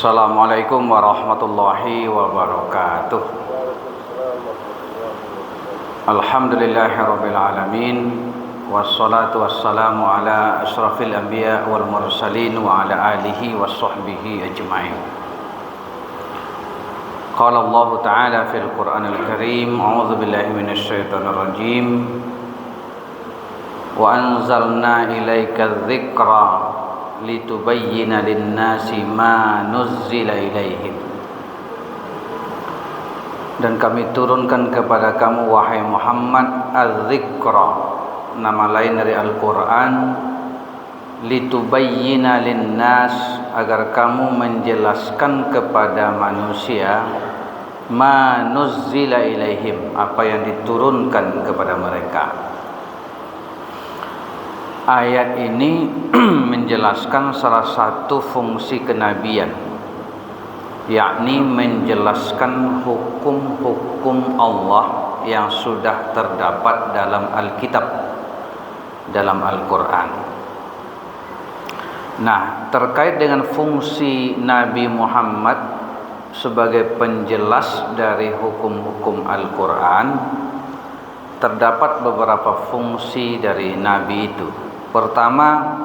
Assalamualaikum warahmatullahi wabarakatuh. Alhamdulillahirabbil alamin wassalatu wassalamu ala asyrafil anbiya wal mursalin wa ala alihi washabbihi ajmain. Qala Allah Ta'ala fil Qur'anil Karim, a'udzu billahi minasy syaithanir rajim. Wa anzalna ilaika dzikra litubayyina lin-nasi ma nuzzila ilaihim. Dan kami turunkan kepada kamu wahai Muhammad az-dzikra, nama lain dari Al-Qur'an, litubayyina lin-nas, agar kamu menjelaskan kepada manusia ma nuzzila ilaihim, apa yang diturunkan kepada mereka. Ayat ini menjelaskan salah satu fungsi kenabian, yakni menjelaskan hukum-hukum Allah yang sudah terdapat dalam Alkitab, dalam Al-Quran. Nah, terkait dengan fungsi Nabi Muhammad sebagai penjelas dari hukum-hukum Al-Quran, terdapat beberapa fungsi dari Nabi itu. Pertama,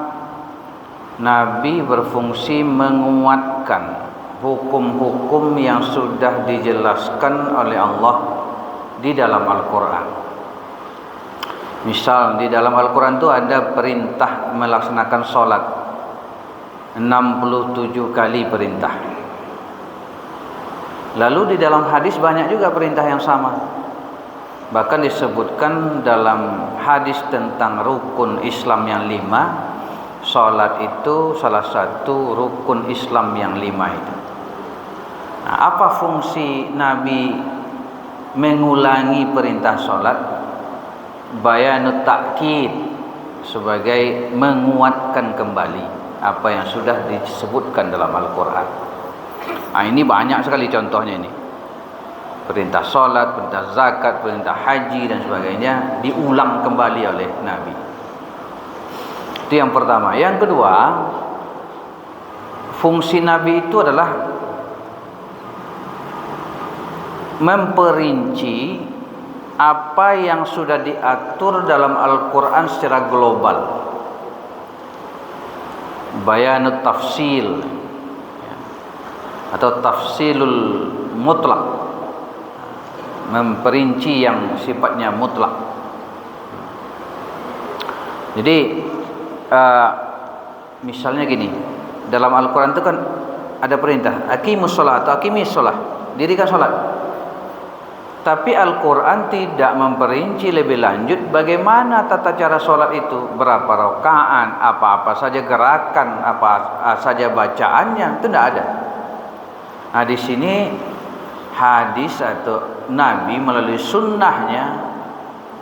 Nabi berfungsi menguatkan hukum-hukum yang sudah dijelaskan oleh Allah di dalam Al-Quran. Misal di dalam Al-Quran itu ada perintah melaksanakan sholat, 67 kali perintah. Lalu di dalam hadis banyak juga perintah yang sama. Bahkan disebutkan dalam hadis tentang rukun Islam yang 5, salat itu salah satu rukun Islam yang 5 itu. Nah, apa fungsi Nabi mengulangi perintah salat? Bayanut ta'kid, sebagai menguatkan kembali apa yang sudah disebutkan dalam Al-Quran. Nah, ini banyak sekali contohnya ini. Perintah solat, perintah zakat, perintah haji dan sebagainya diulang kembali oleh Nabi. Itu yang pertama. Yang kedua, fungsi Nabi itu adalah memperinci apa yang sudah diatur dalam Al-Quran secara global. Bayanut tafsil atau tafsilul mutlak, memperinci yang sifatnya mutlak. Jadi misalnya gini, dalam Al-Quran itu kan ada perintah aqimus sholat atau aqimis sholat, dirikan sholat. Tapi Al-Quran tidak memperinci lebih lanjut bagaimana tata cara sholat itu, berapa rakaat, apa-apa saja gerakan, apa saja bacaannya, itu tidak ada. Nah, di sini hadis atau Nabi melalui sunnahnya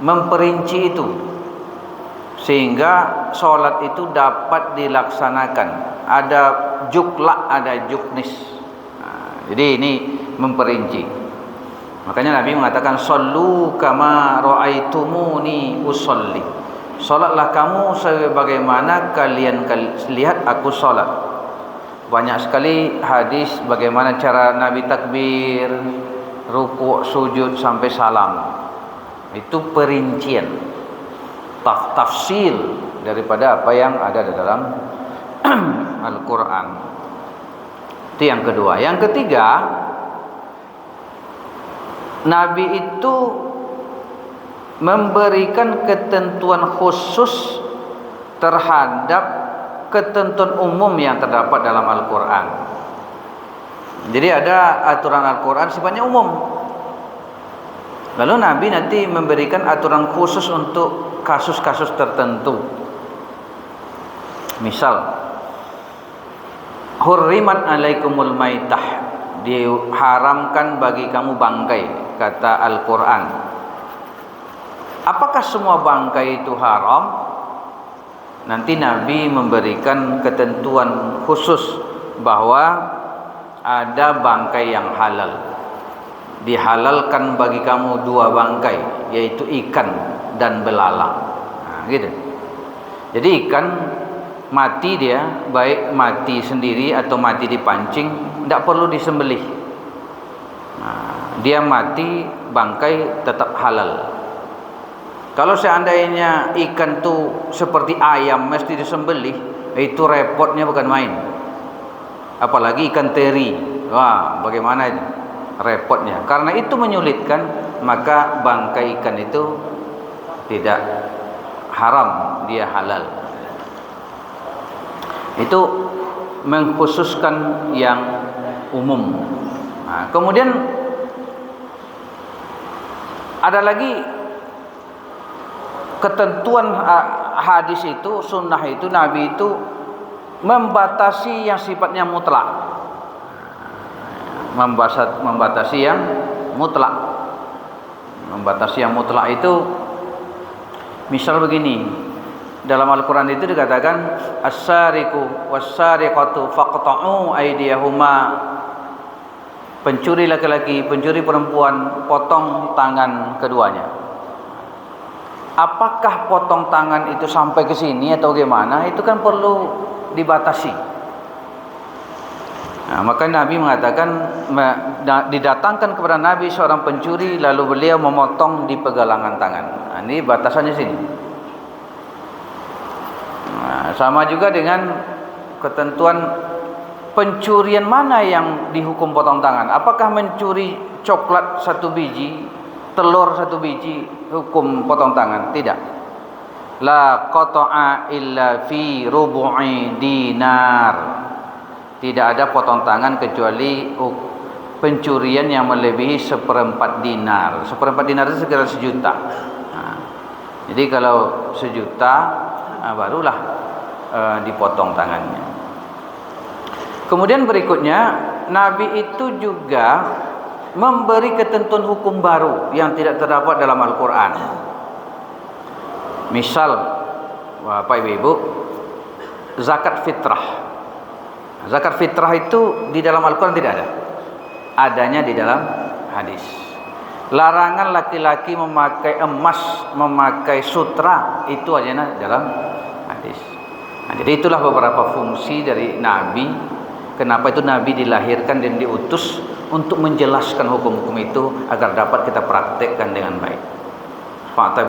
memperinci itu, sehingga sholat itu dapat dilaksanakan. Ada juklak, ada juknis. Nah, jadi ini memperinci. Makanya Nabi mengatakan sallu kama ra'aitumuni usolli. Sholatlah kamu sebagaimana kalian lihat aku sholat. Banyak sekali hadis bagaimana cara Nabi takbir, rukuk, sujud sampai salam. Itu perincian, tafsil daripada apa yang ada di dalam Al-Quran. Itu yang kedua. Yang ketiga, Nabi itu memberikan ketentuan khusus terhadap ketentuan umum yang terdapat dalam Al-Quran. Jadi ada aturan Al-Quran sifatnya umum. Lalu Nabi nanti memberikan aturan khusus untuk kasus-kasus tertentu. Misal, hurrimat alaikumul maitah, diharamkan bagi kamu bangkai, kata Al-Quran. Apakah semua bangkai itu haram? Nanti Nabi memberikan ketentuan khusus bahwa ada bangkai yang halal. Dihalalkan bagi kamu 2 bangkai, yaitu ikan dan belalang. Nah, gitu. Jadi ikan mati dia, baik mati sendiri atau mati dipancing, tidak perlu disembelih. Dia mati, bangkai tetap halal. Kalau seandainya ikan tu seperti ayam mesti disembelih, itu repotnya bukan main. Apalagi ikan teri, wah bagaimana itu repotnya. Karena itu menyulitkan, maka bangkai ikan itu tidak haram, dia halal. Itu mengkhususkan yang umum. Kemudian ada lagi ketentuan hadis itu, sunnah itu, Nabi itu membatasi yang sifatnya mutlak. Membatasi yang mutlak. Membatasi yang mutlak itu misal begini, dalam Al-Quran itu dikatakan as-sariqu was-sariqatu faqta'u aydiyahuma, pencuri laki-laki, pencuri perempuan, potong tangan keduanya. Apakah potong tangan itu sampai ke sini atau gimana? Itu kan perlu dibatasi. Maka Nabi mengatakan, didatangkan kepada Nabi seorang pencuri, lalu beliau memotong di pergelangan tangan. Ini batasannya sini. Sama juga dengan ketentuan pencurian mana yang dihukum potong tangan. Apakah mencuri coklat 1 biji, telur 1 biji, hukum potong tangan? Tidak. La qata'a illa fi rubu'i dinar. Tidak ada potong tangan kecuali pencurian yang melebihi 1/4 dinar. 1/4 dinar itu sekitar 1 juta. Jadi kalau 1 juta, barulah dipotong tangannya. Kemudian berikutnya, Nabi itu juga memberi ketentuan hukum baru yang tidak terdapat dalam Al-Quran. Misal, Bapak Ibu, zakat fitrah. Zakat fitrah itu di dalam Al-Quran tidak ada. Adanya di dalam hadis. Larangan laki-laki memakai emas, memakai sutra, itu adanya dalam hadis. Jadi itulah beberapa fungsi dari Nabi. Kenapa itu Nabi dilahirkan dan diutus untuk menjelaskan hukum-hukum itu agar dapat kita praktekkan dengan baik.